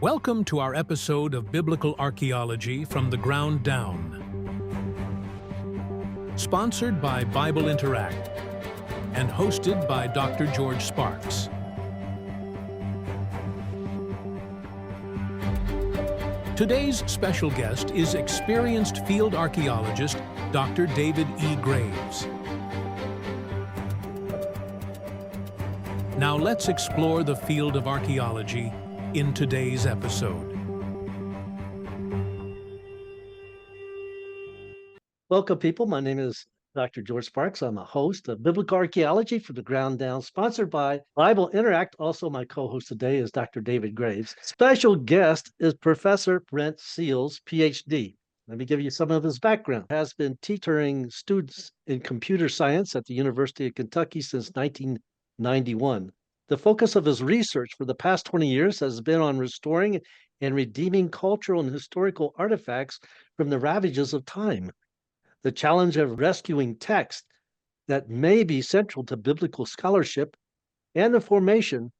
Welcome to our episode of Biblical Archaeology from the Ground Down. Sponsored by Bible Interact and hosted by Dr. George Sparks. Today's special guest is experienced field archaeologist Dr. David E. Graves. Now let's explore the field of archaeology in today's episode. Welcome, people. My name is Dr. George Sparks. I'm a host of Biblical Archaeology from the Ground Down, sponsored by Bible Interact. Also, my co-host today is Dr. David Graves. Special guest is Professor Brent Seales, PhD. Let me give you some of his background. Has been tutoring students in computer science at the University of Kentucky since 1991. The focus of his research for the past 20 years has been on restoring and redeeming cultural and historical artifacts from the ravages of time. The challenge of rescuing texts that may be central to biblical scholarship and the formation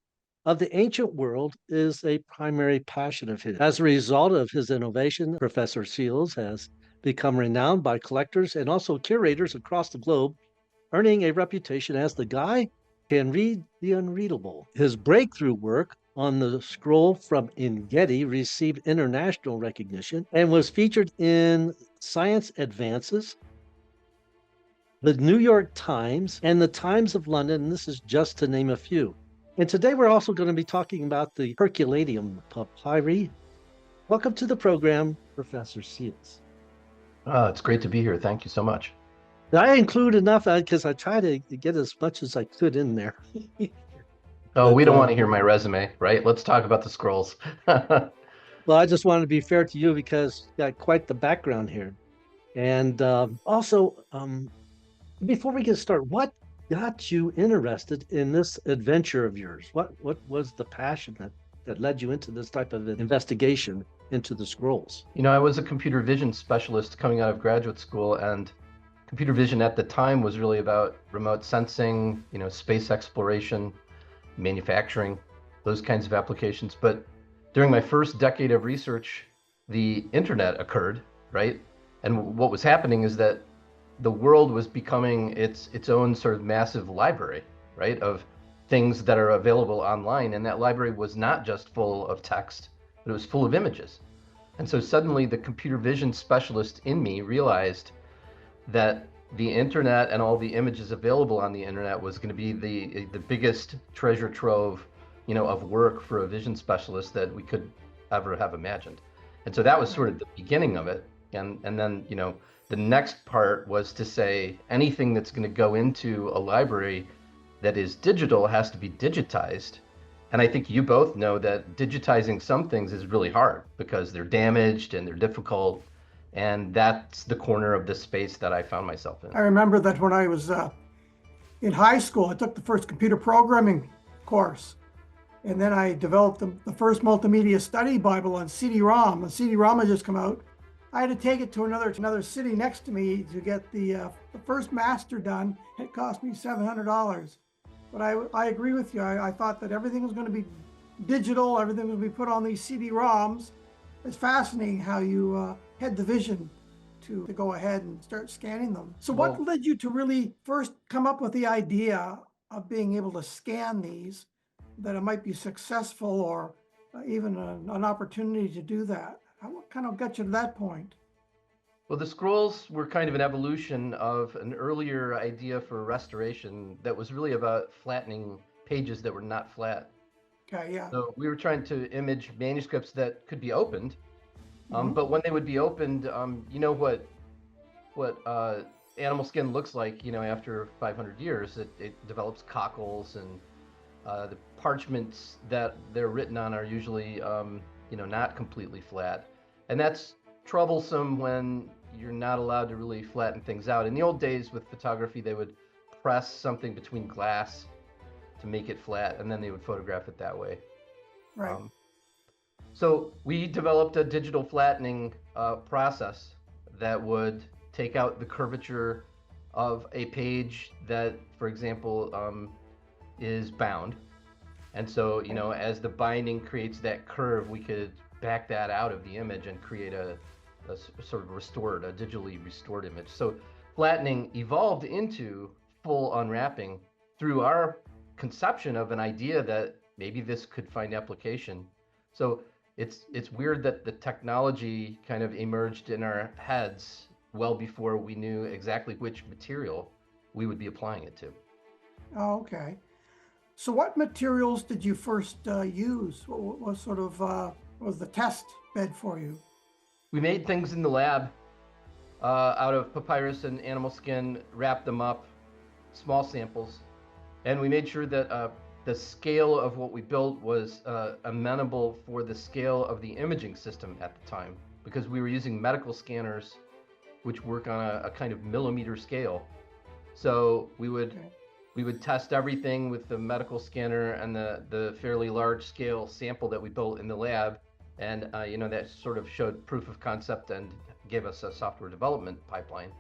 of the ancient world is a primary passion of his. As a result of his innovation, Professor Seales has become renowned by collectors and also curators across the globe, earning a reputation as the guy who can read the unreadable. His breakthrough work on the scroll from Engedi received international recognition and was featured in Science Advances, the New York Times, and the Times of London, and this is just to name a few. And today we're also going to be talking about the Herculaneum Papyri. Welcome to the program, Professor Seales. It's great to be here. Thank you so much. I include enough because I try to get as much as I could in there. Oh, we don't want to hear my resume, right? Let's talk about the scrolls. Well, I just wanted to be fair to you because you got quite the background here. And also, before we get started, what got you interested in this adventure of yours? What was the passion that led you into this type of investigation into the scrolls? You know, I was a computer vision specialist coming out of graduate school, and computer vision at the time was really about remote sensing, space exploration, manufacturing, those kinds of applications. But during my first decade of research, the internet occurred, right? And what was happening is that the world was becoming its own sort of massive library, right, of things that are available online. And that library was not just full of text, but it was full of images. And so suddenly the computer vision specialist in me realized that the internet and all the images available on the internet was going to be the biggest treasure trove, of work for a vision specialist that we could ever have imagined. And so that was sort of the beginning of it. And then, the next part was to say anything that's going to go into a library that is digital has to be digitized. And I think you both know that digitizing some things is really hard because they're damaged and they're difficult. And that's the corner of the space that I found myself in. I remember that when I was in high school, I took the first computer programming course. And then I developed the first multimedia study Bible on CD-ROM. The CD-ROM had just come out. I had to take it to another city next to me to get the first master done. It cost me $700. But I agree with you. I thought that everything was going to be digital. Everything would be put on these CD-ROMs. It's fascinating how you had the vision to go ahead and start scanning them. So what led you to really first come up with the idea of being able to scan these, that it might be successful or even an opportunity to do that? What kind of got you to that point? Well, the scrolls were kind of an evolution of an earlier idea for restoration that was really about flattening pages that were not flat. Okay, yeah. So we were trying to image manuscripts that could be opened, but when they would be opened, you know what animal skin looks like, after 500 years. It develops cockles, and the parchments that they're written on are usually, not completely flat. And that's troublesome when you're not allowed to really flatten things out. In the old days with photography, they would press something between glass to make it flat, and then they would photograph it that way. Right. So we developed a digital flattening process that would take out the curvature of a page that, for example, is bound. And so, as the binding creates that curve, we could back that out of the image and create a sort of a digitally restored image. So flattening evolved into full unwrapping through our conception of an idea that maybe this could find application. So it's weird that the technology kind of emerged in our heads well before we knew exactly which material we would be applying it to. Oh, okay. So what materials did you first use? What sort of was the test bed for you? We made things in the lab out of papyrus and animal skin, wrapped them up, small samples, and we made sure that the scale of what we built was amenable for the scale of the imaging system at the time, because we were using medical scanners which work on a kind of millimeter scale. So we would test everything with the medical scanner and the fairly large scale sample that we built in the lab, and that sort of showed proof of concept and gave us a software development pipeline.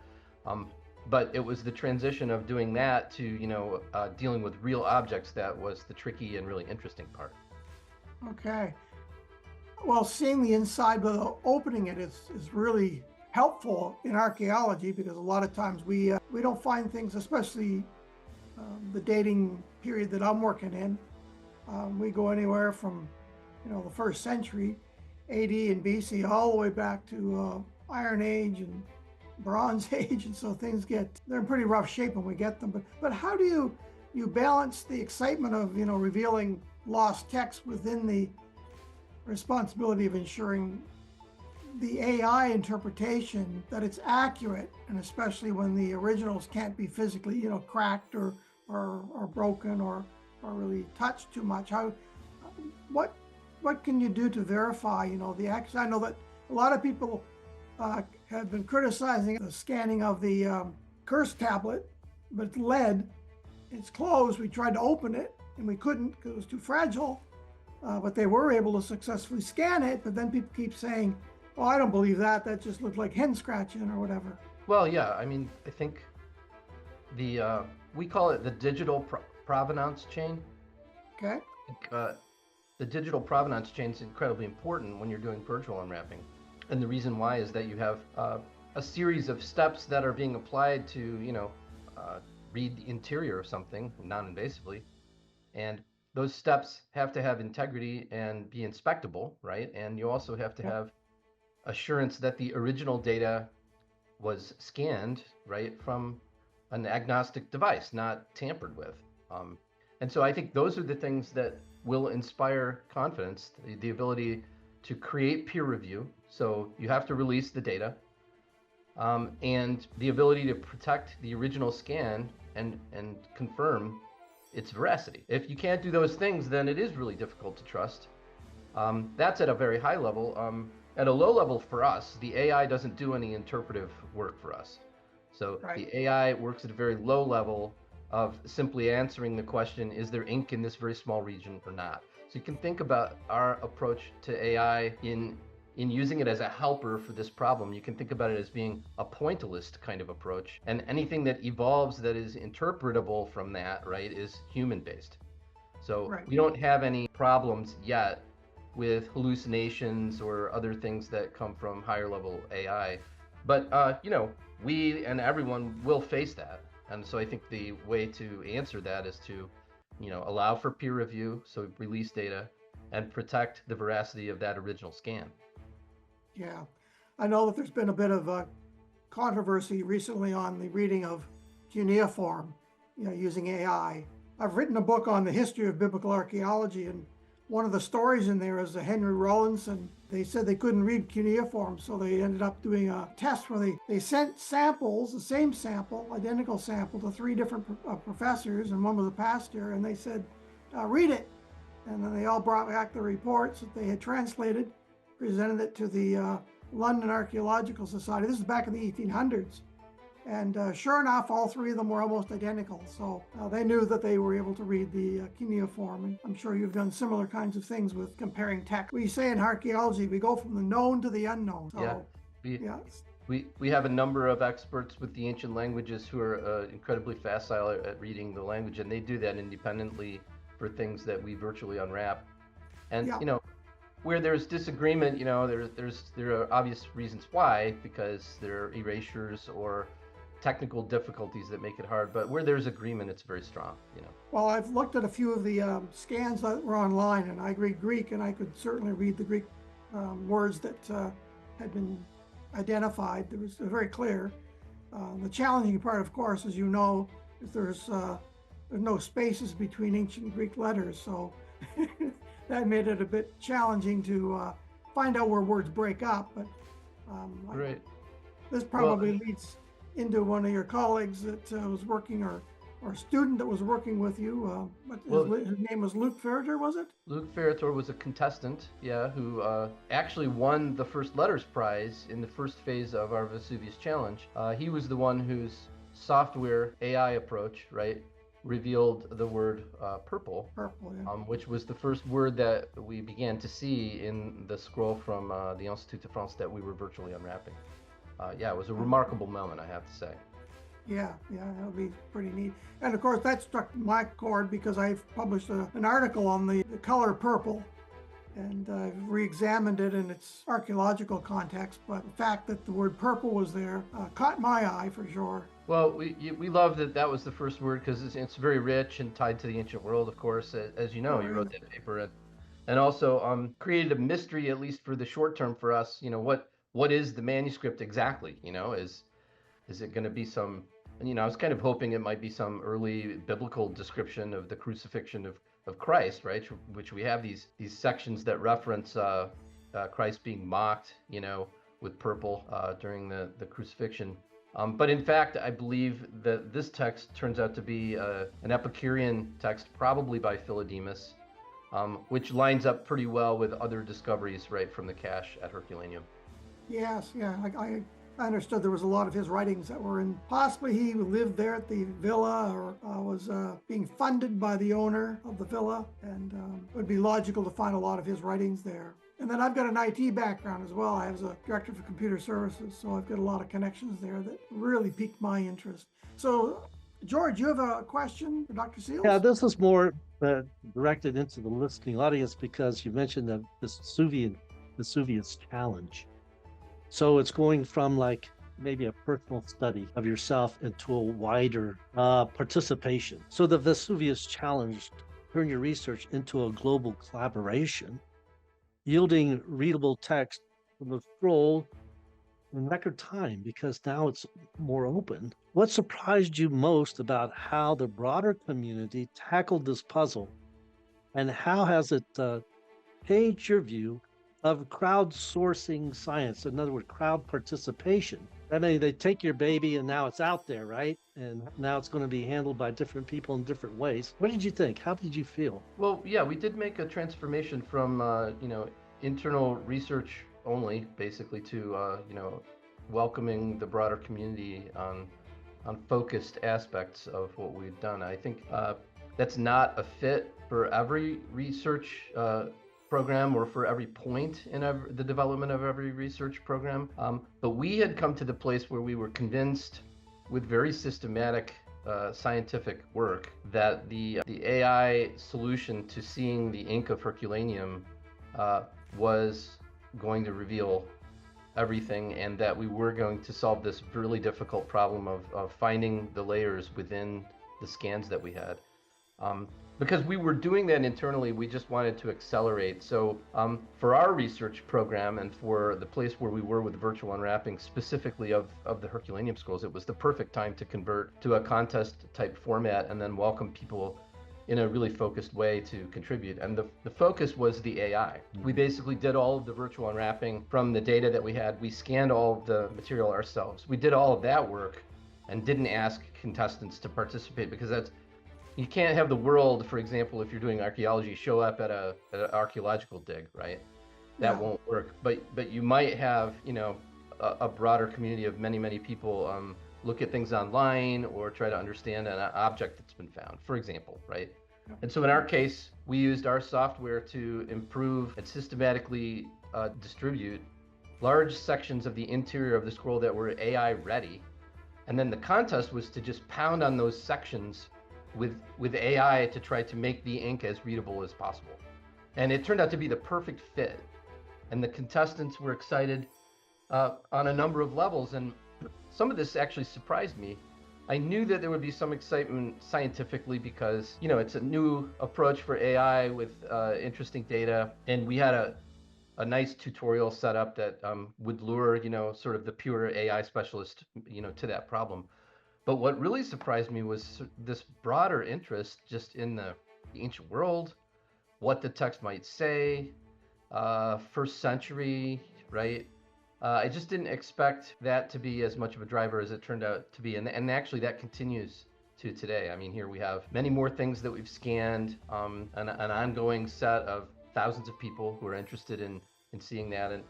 But it was the transition of doing that to dealing with real objects that was the tricky and really interesting part. Okay. Well, seeing the inside but opening it is really helpful in archaeology, because a lot of times we don't find things, especially the dating period that I'm working in. We go anywhere from the first century AD and BC all the way back to Iron Age and Bronze Age, and so they're in pretty rough shape when we get them. But how do you balance the excitement of revealing lost text within the responsibility of ensuring the AI interpretation that it's accurate, and especially when the originals can't be physically cracked or broken or really touched too much? What can you do to verify the accuracy? I know that a lot of people have been criticizing the scanning of the curse tablet, but it's lead, it's closed. We tried to open it and we couldn't because it was too fragile, but they were able to successfully scan it. But then people keep saying, "Oh, I don't believe that. That just looked like hen scratching or whatever." Well, yeah, I mean, I think we call it the digital provenance chain. Okay. The digital provenance chain is incredibly important when you're doing virtual unwrapping. And the reason why is that you have a series of steps that are being applied to, read the interior of something non-invasively. And those steps have to have integrity and be inspectable, right? And you also have to have assurance that the original data was scanned, right, from an agnostic device, not tampered with. And so I think those are the things that will inspire confidence, the ability to create peer review. So you have to release the data, and the ability to protect the original scan and confirm its veracity. If you can't do those things, then it is really difficult to trust. That's at a very high level. At a low level for us, the AI doesn't do any interpretive work for us. So the AI works at a very low level of simply answering the question, is there ink in this very small region or not? So you can think about our approach to AI in using it as a helper for this problem. You can think about it as being a pointillist kind of approach, and anything that evolves that is interpretable from that, right, is human-based. So we don't have any problems yet with hallucinations or other things that come from higher level AI. But, we and everyone will face that. And so I think the way to answer that is to, allow for peer review, so release data, and protect the veracity of that original scan. Yeah, I know that there's been a bit of a controversy recently on the reading of cuneiform, using AI. I've written a book on the history of biblical archaeology, and one of the stories in there is Henry Rawlinson. They said they couldn't read cuneiform, so they ended up doing a test where they sent samples, the same sample, identical sample, to 3 different professors, and one was a pastor, and they said, read it. And then they all brought back the reports that they had translated, presented it to the London Archaeological Society. This is back in the 1800s. And sure enough, all 3 of them were almost identical. So they knew that they were able to read the cuneiform. And I'm sure you've done similar kinds of things with comparing text. We say in archaeology, we go from the known to the unknown. So, We have a number of experts with the ancient languages who are incredibly facile at reading the language, and they do that independently for things that we virtually unwrap. And Yeah. you know, where there's disagreement, you know, there are obvious reasons why, because there are erasures or technical difficulties that make it hard. But where there's agreement, it's very strong, you know. Well, I've looked at a few of the scans that were online, and I read Greek, and I could certainly read the Greek words that had been identified. It was very clear. The challenging part, of course, as you know, is there's no spaces between ancient Greek letters, so that made it a bit challenging to find out where words break up. But Right. this probably leads into one of your colleagues that was working, or student that was working with you. His name was Luke Ferreter, was it? Luke Ferreter was a contestant, yeah, who actually won the first letters prize in the first phase of our Vesuvius challenge. He was the one whose software AI approach, right, revealed the word purple. Purple, yeah. Which was the first word that we began to see in the scroll from the Institut de France that we were virtually unwrapping. Yeah, it was a remarkable moment, I have to say. Yeah, that'll be pretty neat. And of course, that struck my chord because I've published an article on the color purple, and I've re-examined it in its archaeological context. But the fact that the word purple was there caught my eye for sure. Well, we love that was the first word because it's very rich and tied to the ancient world, of course. As you know, you wrote that paper, and also created a mystery, at least for the short term for us. You know, what is the manuscript exactly? You know, is it going to be some? You know, I was kind of hoping it might be some early biblical description of the crucifixion of Christ, right? Which we have these sections that reference Christ being mocked, you know, with purple during the crucifixion. But in fact, I believe that this text turns out to be an Epicurean text, probably by Philodemus, which lines up pretty well with other discoveries, right, from the cache at Herculaneum. Yes, yeah. I understood there was a lot of his writings that were in, possibly he lived there at the villa, or was being funded by the owner of the villa, and it would be logical to find a lot of his writings there. And then I've got an IT background as well. I was a director for computer services, so I've got a lot of connections there that really piqued my interest. So, George, you have a question for Dr. Seales? Yeah, this is more directed into the listening audience because you mentioned the Vesuvius challenge. So it's going from like maybe a personal study of yourself into a wider participation. So the Vesuvius challenge turned your research into a global collaboration, yielding readable text from the scroll in record time because now it's more open. What surprised you most about how the broader community tackled this puzzle, and how has it changed your view of crowdsourcing science? In other words, crowd participation. I mean, they take your baby and now it's out there, right? And now it's going to be handled by different people in different ways. What did you think? How did you feel? Well, yeah, we did make a transformation from, internal research only, basically, to, welcoming the broader community on focused aspects of what we've done. I think that's not a fit for every research program or for every point in the development of every research program. But we had come to the place where we were convinced with very systematic scientific work that the AI solution to seeing the ink of Herculaneum was going to reveal everything, and that we were going to solve this really difficult problem of finding the layers within the scans that we had. Because we were doing that internally, we just wanted to accelerate. So for our research program and for the place where we were with virtual unwrapping, specifically of the Herculaneum Scrolls, it was the perfect time to convert to a contest type format and then welcome people in a really focused way to contribute. And the focus was the AI. We basically did all of the virtual unwrapping from the data that we had. We scanned all of the material ourselves. We did all of that work and didn't ask contestants to participate, because you can't have the world, for example, if you're doing archaeology, show up at an archaeological dig, right? That won't work. But you might have, a broader community of many people look at things online or try to understand an object that's been found, for example, right? And so in our case, we used our software to improve and systematically distribute large sections of the interior of the scroll that were AI ready. And then the contest was to just pound on those sections with AI to try to make the ink as readable as possible. And it turned out to be the perfect fit. And the contestants were excited on a number of levels. And some of this actually surprised me. I knew that there would be some excitement scientifically because, it's a new approach for AI with interesting data. And we had a nice tutorial set up that would lure, sort of the pure AI specialist, to that problem. But what really surprised me was this broader interest just in the ancient world, what the text might say, first century, right? I just didn't expect that to be as much of a driver as it turned out to be. And actually that continues to today. I mean, here we have many more things that we've scanned, an ongoing set of thousands of people who are interested in seeing that. And,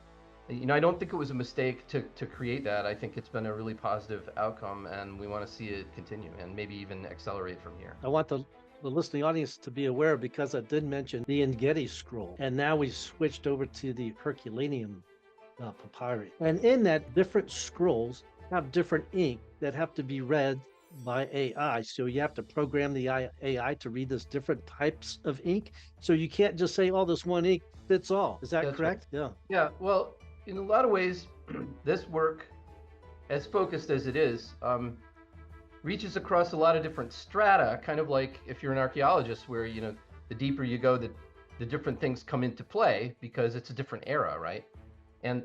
I don't think it was a mistake to create that. I think it's been a really positive outcome, and we want to see it continue and maybe even accelerate from here. I want the listening audience to be aware, because I did mention the Engedi scroll, and now we switched over to the Herculaneum Papyri. And in that, different scrolls have different ink that have to be read by AI. So you have to program the AI to read this different types of ink. So you can't just say, oh, this one ink fits all. Is that That's correct? right. Yeah. Yeah, well, in a lot of ways, this work, as focused as it is, reaches across a lot of different strata, kind of like if you're an archaeologist where, the deeper you go, the different things come into play because it's a different era, right? And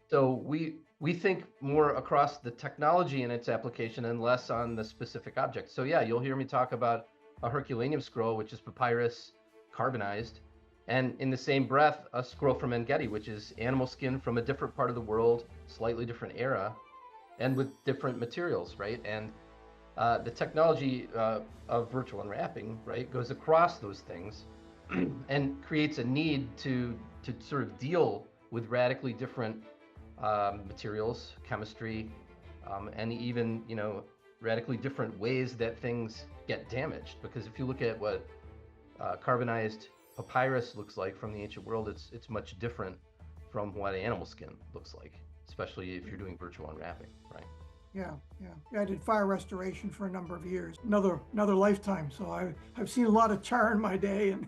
so we think more across the technology and its application and less on the specific object. So yeah, you'll hear me talk about a Herculaneum scroll, which is papyrus carbonized, and in the same breath, a scroll from Engedi, which is animal skin from a different part of the world, slightly different era, and with different materials, right? And the technology of virtual unwrapping, right, goes across those things and creates a need to sort of deal with radically different materials, chemistry, and even, radically different ways that things get damaged. Because if you look at what carbonized papyrus looks like from the ancient world, it's much different from what animal skin looks like, especially if you're doing virtual unwrapping, right? Yeah. I did fire restoration for a number of years, another lifetime. So I've seen a lot of char in my day, and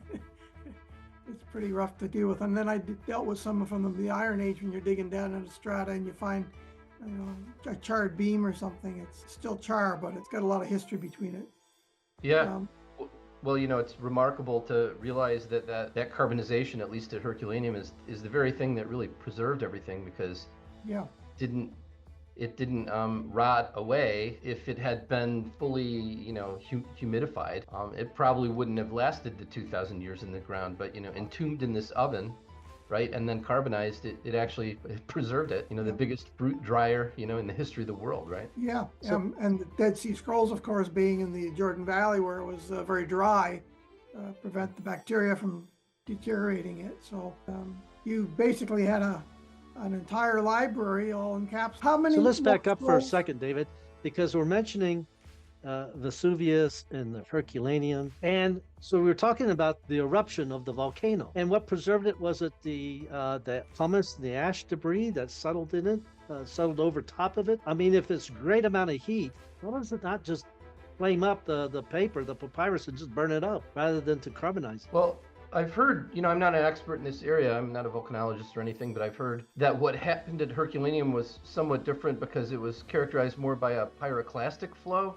it's pretty rough to deal with. And then I dealt with some from the Iron Age when you're digging down in a strata and you find, a charred beam or something. It's still char, but it's got a lot of history between it. Yeah. Well, it's remarkable to realize that carbonization, at least at Herculaneum, is the very thing that really preserved everything, because it didn't rot away. If it had been fully, humidified, it probably wouldn't have lasted the 2,000 years in the ground. But, entombed in this oven, right, and then carbonized, it actually preserved it. The biggest fruit dryer, in the history of the world, right? Yeah, and the Dead Sea Scrolls, of course, being in the Jordan Valley where it was very dry, prevent the bacteria from deteriorating it. So you basically had an entire library all in caps. How many? So let's back up for a second, David, because we're mentioning Vesuvius and the Herculaneum. And so we were talking about the eruption of the volcano. And what preserved it? Was it the pumice, the ash debris that settled in it, settled over top of it? I mean, if it's great amount of heat, why does it not just flame up the paper, the papyrus, and just burn it up rather than to carbonize it? Well, I've heard, I'm not an expert in this area, I'm not a volcanologist or anything, but I've heard that what happened at Herculaneum was somewhat different because it was characterized more by a pyroclastic flow,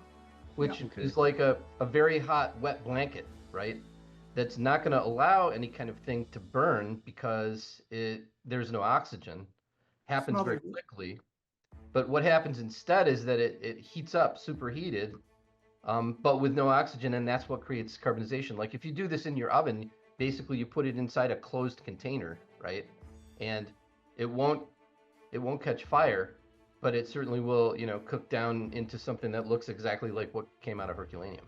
which is like a very hot, wet blanket, right? That's not going to allow any kind of thing to burn because there's no oxygen. Happens very quickly. But what happens instead is that it heats up, superheated, but with no oxygen, and that's what creates carbonization. Like if you do this in your oven, basically you put it inside a closed container, right? And it won't catch fire, but it certainly will, cook down into something that looks exactly like what came out of Herculaneum,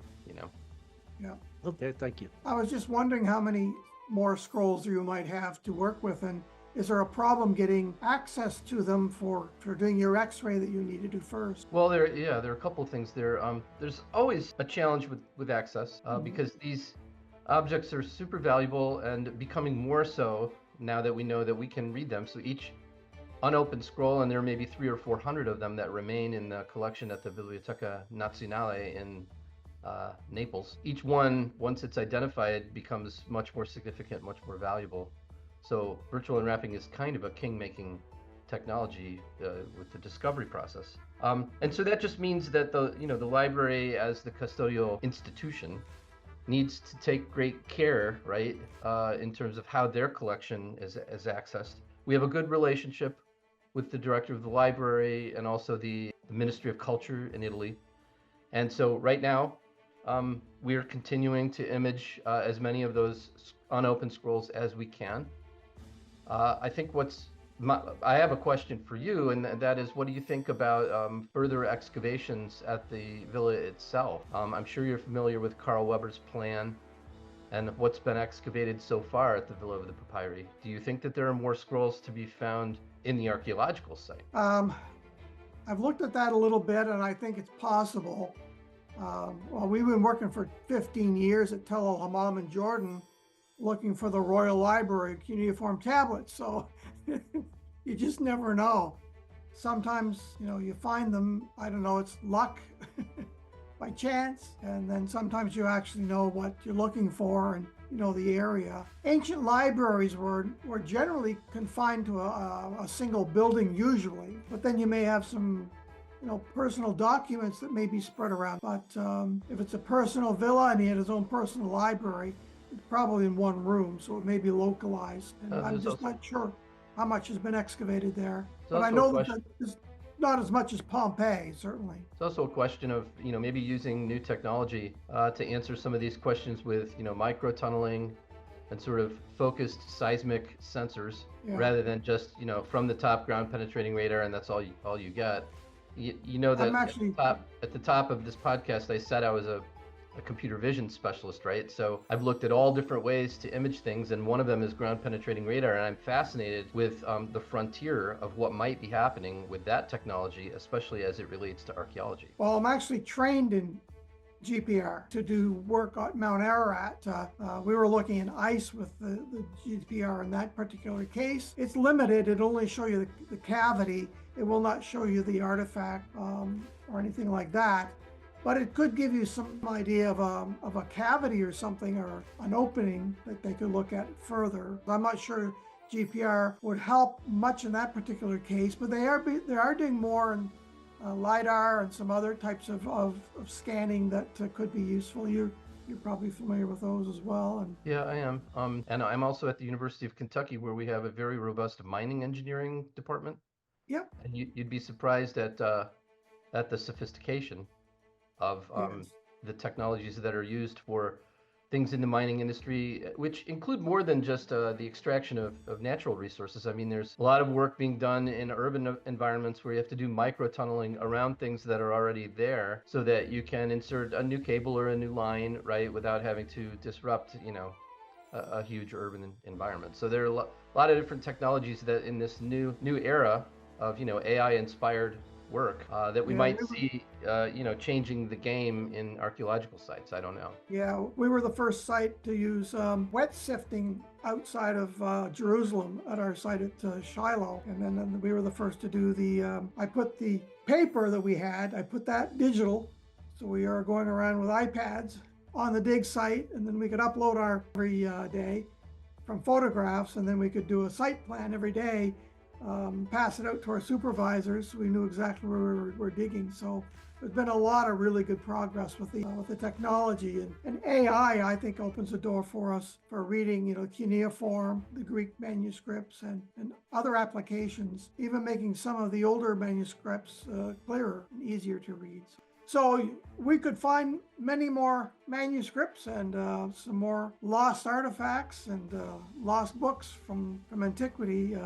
Yeah. Okay, thank you. I was just wondering how many more scrolls you might have to work with, and is there a problem getting access to them for doing your X-ray that you need to do first? Well, there are a couple of things there. There's always a challenge with access because these objects are super valuable and becoming more so now that we know that we can read them. So each unopened scroll, and there may be 300 or 400 of them that remain in the collection at the Biblioteca Nazionale Naples. Each one, once it's identified, becomes much more significant, much more valuable. So virtual unwrapping is kind of a king-making technology with the discovery process. And so that just means that the library as the custodial institution needs to take great care, right, in terms of how their collection is accessed. We have a good relationship with the director of the library and also the Ministry of Culture in Italy. And so right now, we are continuing to image as many of those unopened scrolls as we can. I think I have a question for you, and that is, what do you think about further excavations at the villa itself? I'm sure you're familiar with Carl Weber's plan and what's been excavated so far at the Villa of the Papyri. Do you think that there are more scrolls to be found in the archaeological site? I've looked at that a little bit, and I think it's possible. Well, we've been working for 15 years at Tel El Hammam in Jordan, looking for the Royal Library cuneiform tablets. So you just never know. Sometimes, you find them, I don't know, it's luck by chance. And then sometimes you actually know what you're looking for and the area. Ancient libraries were generally confined to a single building usually, but then you may have some personal documents that may be spread around. But if it's a personal villa and he had his own personal library, it's probably in one room, so it may be localized. And I'm just not sure how much has been excavated there. But I know that there's not as much as Pompeii, certainly. It's also a question of, maybe using new technology to answer some of these questions with, micro-tunneling and sort of focused seismic sensors, rather than just, from the top ground penetrating radar, and that's all you get. You know that at the top of this podcast, I said I was a computer vision specialist, right? So I've looked at all different ways to image things, and one of them is ground penetrating radar, and I'm fascinated with the frontier of what might be happening with that technology, especially as it relates to archaeology. Well, I'm actually trained in GPR to do work at Mount Ararat. We were looking at ice with the GPR in that particular case. It's limited. It'll only show you the cavity. It will not show you the artifact or anything like that. But it could give you some idea of a cavity or something, or an opening that they could look at further. I'm not sure GPR would help much in that particular case, but they are doing more in LiDAR and some other types of scanning that could be useful. You're probably familiar with those as well. And yeah, I am. And I'm also at the University of Kentucky, where we have a very robust mining engineering department. Yep. And you'd be surprised at the sophistication of the technologies that are used for things in the mining industry, which include more than just the extraction of natural resources. I mean, there's a lot of work being done in urban environments where you have to do micro-tunneling around things that are already there, so that you can insert a new cable or a new line, right, without having to disrupt, a huge urban environment. So there are a lot of different technologies that in this new era of, AI-inspired work that we might see, changing the game in archaeological sites. I don't know. Yeah, we were the first site to use wet sifting outside of Jerusalem at our site at Shiloh. And then we were the first to do I put the paper that we had, I put that digital. So we are going around with iPads on the dig site, and then we could upload every day from photographs, and then we could do a site plan every day. Pass it out to our supervisors, so we knew exactly where we're digging. So there's been a lot of really good progress with the technology, and AI, I think, opens the door for us for reading, cuneiform, the Greek manuscripts, and other applications, even making some of the older manuscripts clearer and easier to read. So we could find many more manuscripts and some more lost artifacts and lost books from antiquity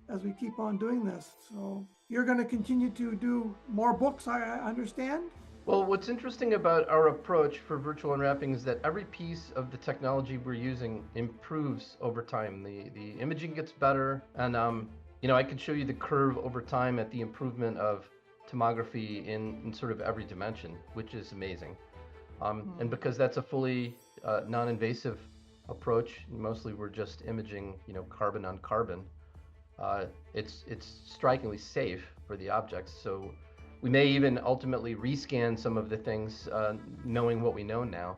as we keep on doing this. So you're going to continue to do more books, I understand? Well, what's interesting about our approach for virtual unwrapping is that every piece of the technology we're using improves over time. The imaging gets better, and I could show you the curve over time at the improvement of tomography in sort of every dimension, which is amazing. And because that's a fully non-invasive approach, mostly we're just imaging, carbon on carbon. It's strikingly safe for the objects. So We may even ultimately rescan some of the things, knowing what we know now.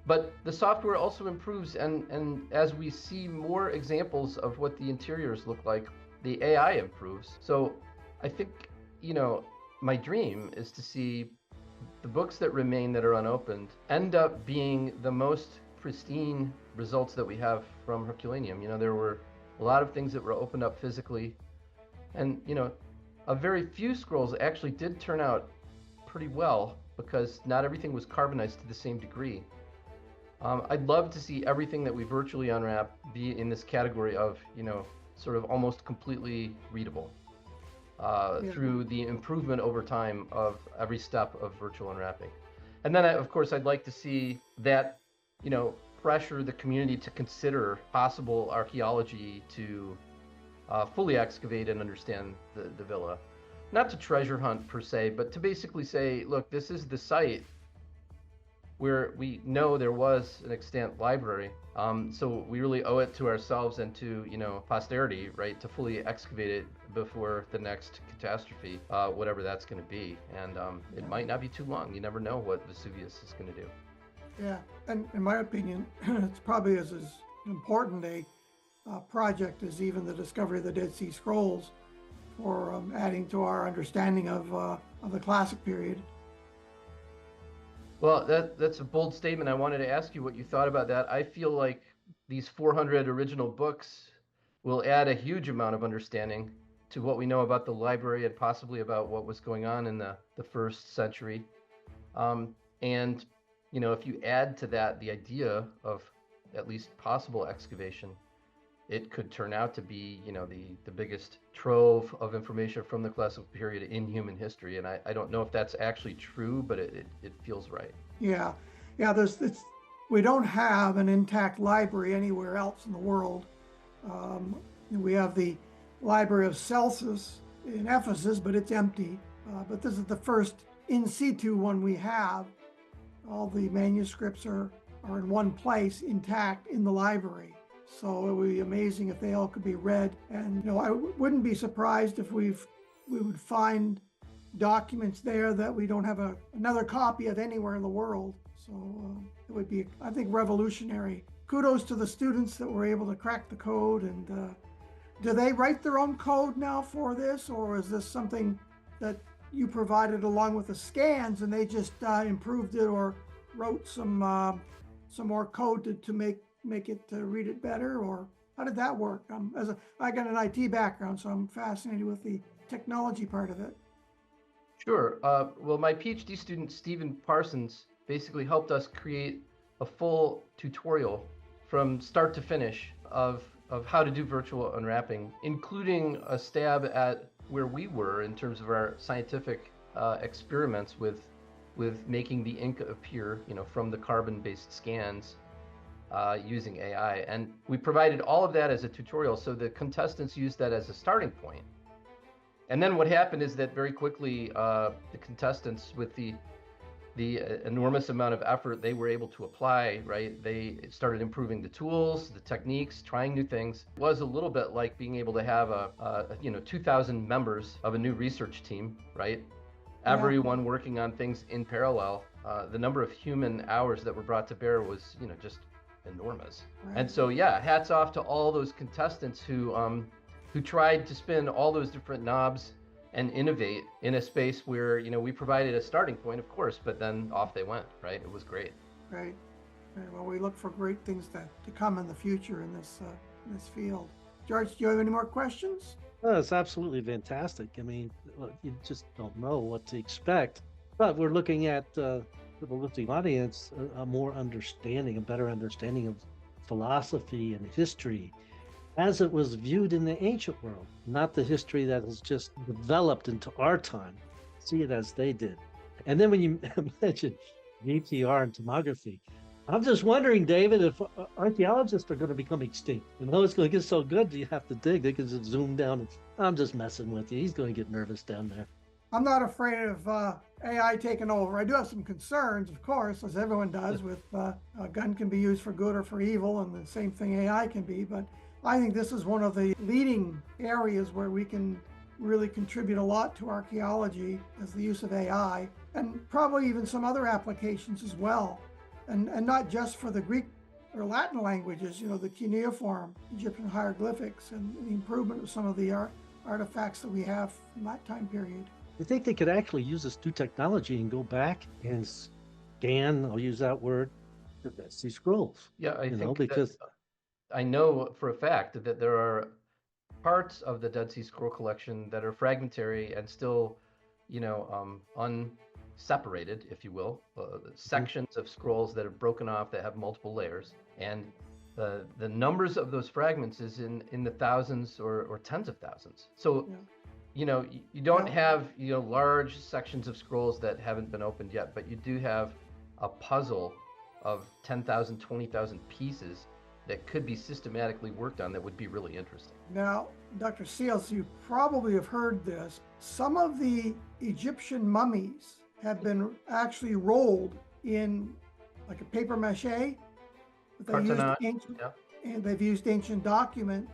But the software also improves, and as we see more examples of what the interiors look like, the AI improves. So I think, my dream is to see the books that remain that are unopened end up being the most pristine results that we have from Herculaneum. There were a lot of things that were opened up physically, and a very few scrolls actually did turn out pretty well because not everything was carbonized to the same degree. I'd love to see everything that we virtually unwrap be in this category of, sort of almost completely readable through the improvement over time of every step of virtual unwrapping. And then, of course, I'd like to see that, pressure the community to consider possible archaeology to fully excavate and understand the villa. Not to treasure hunt per se, but to basically say, look, this is the site where we know there was an extant library. So we really owe it to ourselves and to, posterity, right, to fully excavate it before the next catastrophe, whatever that's going to be. And it might not be too long. You never know what Vesuvius is going to do. Yeah, and in my opinion, it's probably as important a project as even the discovery of the Dead Sea Scrolls for adding to our understanding of the classic period. Well, that's a bold statement. I wanted to ask you what you thought about that. I feel like these 400 original books will add a huge amount of understanding to what we know about the library and possibly about what was going on in the first century. And, if you add to that the idea of at least possible excavation, it could turn out to be, the biggest trove of information from the classical period in human history. And I don't know if that's actually true, but it feels right. Yeah, we don't have an intact library anywhere else in the world. We have the Library of Celsus in Ephesus, but it's empty. But this is the first in situ one we have. All the manuscripts are in one place, intact in the library. So it would be amazing if they all could be read. And I wouldn't be surprised if we would find documents there that we don't have another copy of anywhere in the world. So it would be, I think, revolutionary. Kudos to the students that were able to crack the code. And do they write their own code now for this, or is this something that you provided along with the scans and they just improved it or wrote some more code to make it to read it better, or how did that work? I got an IT background, so I'm fascinated with the technology part of it. Sure. Well, my PhD student, Stephen Parsons, basically helped us create a full tutorial from start to finish of how to do virtual unwrapping, including a stab at where we were in terms of our scientific experiments with making the ink appear, from the carbon-based scans using AI. And we provided all of that as a tutorial, so the contestants used that as a starting point. And then what happened is that very quickly, the contestants, with the enormous amount of effort they were able to apply, right? They started improving the tools, the techniques, trying new things. It was a little bit like being able to have 2,000 members of a new research team, right? Yeah. Everyone working on things in parallel. The number of human hours that were brought to bear was, just enormous. Right. And so, yeah, hats off to all those contestants who tried to spin all those different knobs and innovate in a space where, we provided a starting point, of course, but then off they went, right? It was great. Right. Well, we look for great things to come in the future in this field. George, do you have any more questions? No, it's absolutely fantastic. I mean, look, you just don't know what to expect. But we're looking at, for the listening audience, a better understanding of philosophy and history as it was viewed in the ancient world, not the history that has just developed into our time. See it as they did. And then when you mentioned VPR and tomography, I'm just wondering, David, if archaeologists are going to become extinct. It's going to get so good, you have to dig. They can just zoom down. I'm just messing with you. He's going to get nervous down there. I'm not afraid of AI taking over. I do have some concerns, of course, as everyone does, with a gun can be used for good or for evil, and the same thing AI can be. But I think this is one of the leading areas where we can really contribute a lot to archaeology is the use of AI, and probably even some other applications as well. And not just for the Greek or Latin languages, the cuneiform Egyptian hieroglyphics and the improvement of some of the artifacts that we have from that time period. I think they could actually use this new technology and go back and scan, I'll use that word, the Dead Sea Scrolls. Yeah, I think because I know for a fact that there are parts of the Dead Sea Scroll collection that are fragmentary and still, unseparated, if you will, sections of scrolls that are broken off that have multiple layers. And the numbers of those fragments is in the thousands or tens of thousands. So, you don't have, large sections of scrolls that haven't been opened yet, but you do have a puzzle of 10,000, 20,000 pieces that could be systematically worked on that would be really interesting. Now, Dr. Seales, you probably have heard this. Some of the Egyptian mummies have been actually rolled in like a paper mache. And they've used ancient document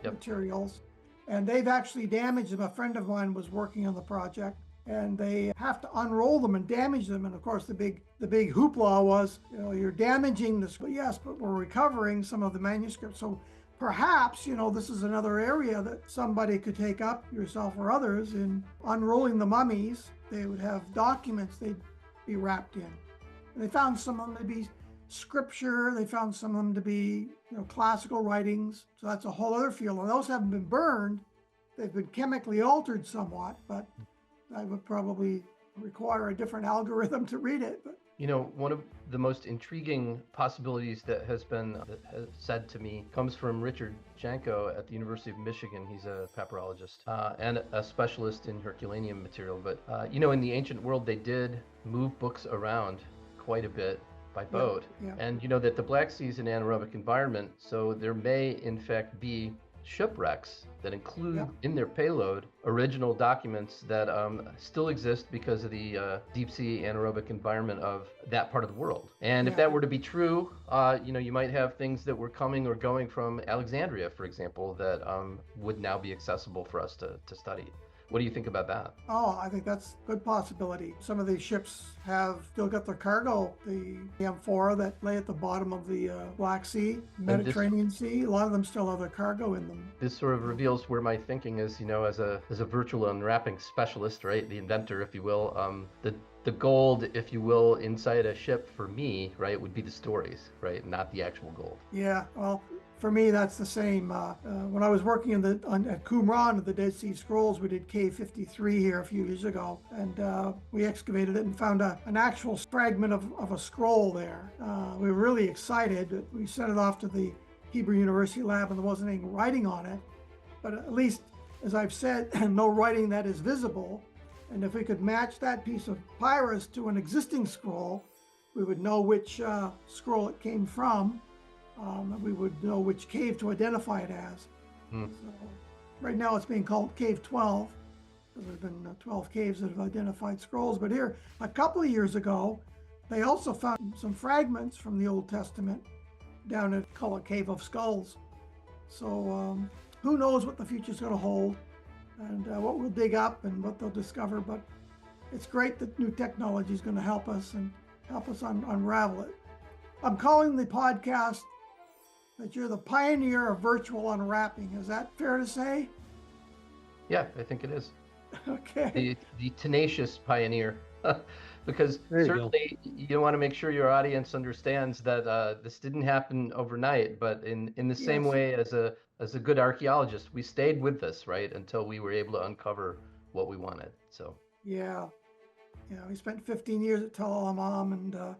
materials, and they've actually damaged them. A friend of mine was working on the project, and they have to unroll them and damage them. And of course, the big hoopla was, you're damaging this, but yes, but we're recovering some of the manuscripts. So perhaps, this is another area that somebody could take up, yourself or others, in unrolling the mummies. They would have documents they'd be wrapped in. And they found some of them to be scripture. They found some of them to be, classical writings. So that's a whole other field. And those haven't been burned. They've been chemically altered somewhat, but I would probably require a different algorithm to read it. But one of the most intriguing possibilities that has been said to me comes from Richard Janko at the University of Michigan. He's a papyrologist and a specialist in Herculaneum material. But, in the ancient world, they did move books around quite a bit by boat. And that the Black Sea is an anaerobic environment, so there may in fact be shipwrecks that include in their payload original documents that still exist because of the deep sea anaerobic environment of that part of the world. And if that were to be true, you might have things that were coming or going from Alexandria, for example, that would now be accessible for us to study. What do you think about that? Oh, I think that's a good possibility. Some of these ships have still got their cargo, the M4 that lay at the bottom of the Black Sea, Mediterranean Sea. A lot of them still have their cargo in them. This sort of reveals where my thinking is, as a virtual unwrapping specialist, right? The inventor, if you will. The gold, if you will, inside a ship for me, right, would be the stories, right? Not the actual gold. Yeah, well, for me, that's the same. When I was working at Qumran of the Dead Sea Scrolls, we did Cave 53 here a few years ago, and we excavated it and found an actual fragment of a scroll there. We were really excited. We sent it off to the Hebrew University lab, and there wasn't any writing on it. But at least, as I've said, no writing that is visible. And if we could match that piece of papyrus to an existing scroll, we would know which scroll it came from. And we would know which cave to identify it as. So right now it's being called Cave 12. There have been 12 caves that have identified scrolls. But here, a couple of years ago, they also found some fragments from the Old Testament down at Cave of Skulls. So who knows what the future's going to hold and what we'll dig up and what they'll discover. But it's great that new technology is going to help us and help us unravel it. I'm calling the podcast that you're the pioneer of virtual unwrapping. Is that fair to say? Yeah, I think it is. Okay. The tenacious pioneer. Because certainly you want to make sure your audience understands that this didn't happen overnight, but in the same way as a good archaeologist, we stayed with this, right, until we were able to uncover what we wanted. So yeah, we spent 15 years at Tel El Hammam and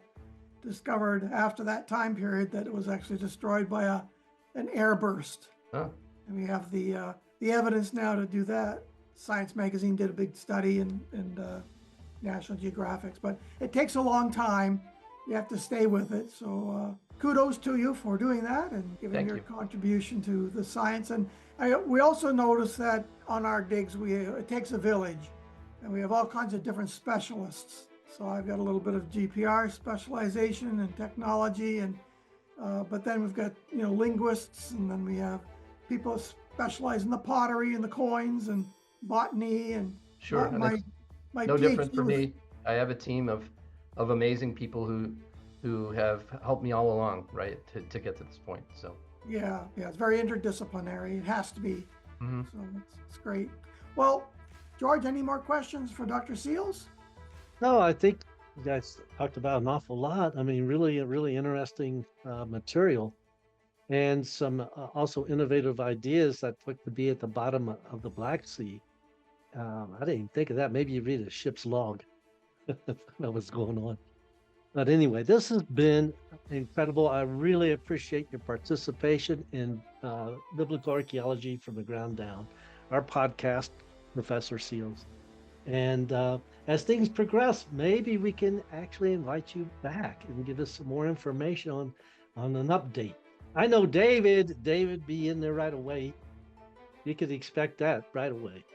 discovered after that time period that it was actually destroyed by an airburst. And we have the evidence now to do that. Science magazine did a big study and National Geographic's, but it takes a long time. You have to stay with it. So kudos to you for doing that and giving your contribution to the science. And we also noticed that on our digs, it takes a village, and we have all kinds of different specialists. So I've got a little bit of GPR specialization and technology, and but then we've got linguists, and then we have people specialize in the pottery and the coins, and botany and Sure. my, And it's my no different PhD for was, me. I have a team of amazing people who have helped me all along, right, to get to this point. So yeah, it's very interdisciplinary. It has to be. mhm. So it's great. Well, George, any more questions for Dr. Seales? No, I think you guys talked about an awful lot. I mean, really interesting material, and some also innovative ideas that what could be at the bottom of the Black Sea. I didn't even think of that. Maybe you read a ship's log. That was going on. But anyway, this has been incredible. I really appreciate your participation in biblical archaeology from the ground down, our podcast, Professor Seales. And as things progress, maybe we can actually invite you back and give us some more information on an update. I know David be in there right away. You could expect that right away.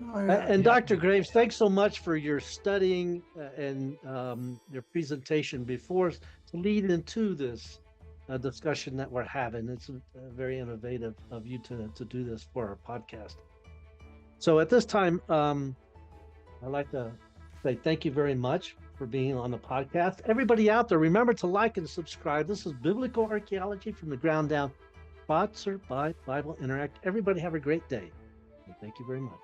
Oh, yeah. And Yeah. Dr. Graves, thanks so much for your studying and your presentation before us to lead into this discussion that we're having. It's very innovative of you to do this for our podcast. So at this time, I'd like to say thank you very much for being on the podcast. Everybody out there, remember to like and subscribe. This is Biblical Archaeology from the Ground Down, sponsored by Bible Interact. Everybody have a great day. And thank you very much.